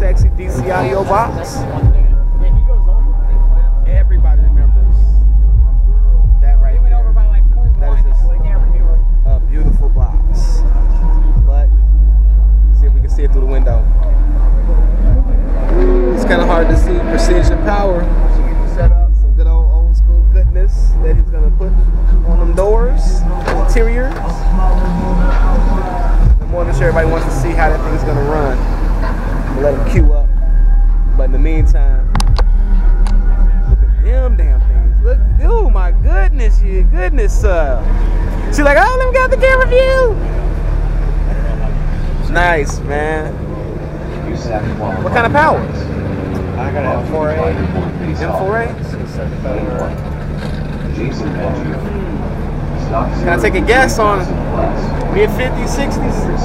USACi DC audio box. Everybody remembers that right there. That is just a beautiful box. But see if we can see it through the window. It's kind of hard to see precision power. Set up some good old school goodness that he's gonna put on them doors, interiors. I'm more than sure everybody wants to see how that thing's gonna run. We'll let him queue up. But in the meantime, look at them damn things. Look, oh my goodness, you goodness. She's like, oh, let me get the camera view. Nice, man. What kind of power? I got an M4A. M4A? Can I take a guess on mid-50s, 60s?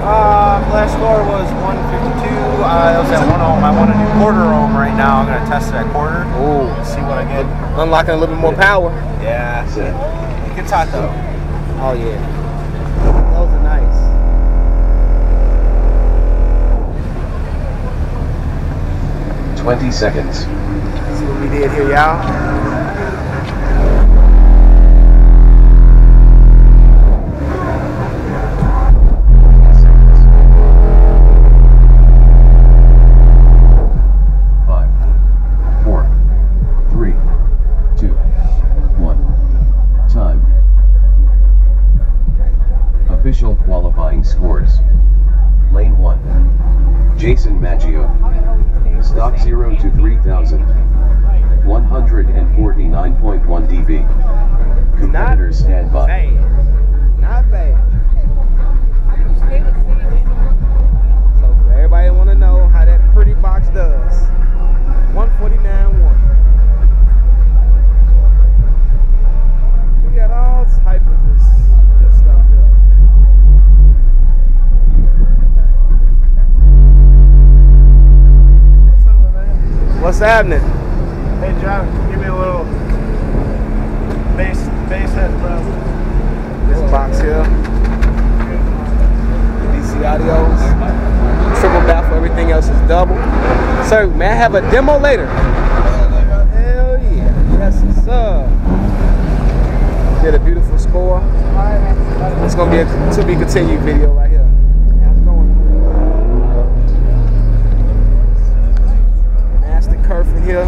Last score was 152. It was at 1 ohm. I want a new quarter ohm right now. I'm gonna test it at quarter. Ooh, see what I get. Unlocking a little bit more power. Yeah. It gets hot though. Oh yeah. Those are nice. $20 seconds. See what we did here, y'all. Official qualifying scores. Lane 1. Jason Maggio. Stock 0 to 3000. 149.1 dB. Competitors stand by. Bad. Not bad. So for everybody want to know how that pretty box does. 149.1. We got all type of this stuff here. What's happening? Hey John, give me a little bass head bro. This box here. DC audios. Triple baffle, everything else is double. So, may I have a demo later? Hell yeah. Yes, sir. Did a beautiful score. It's gonna be a to be continued video right here. How's it going? Nasty curve in here.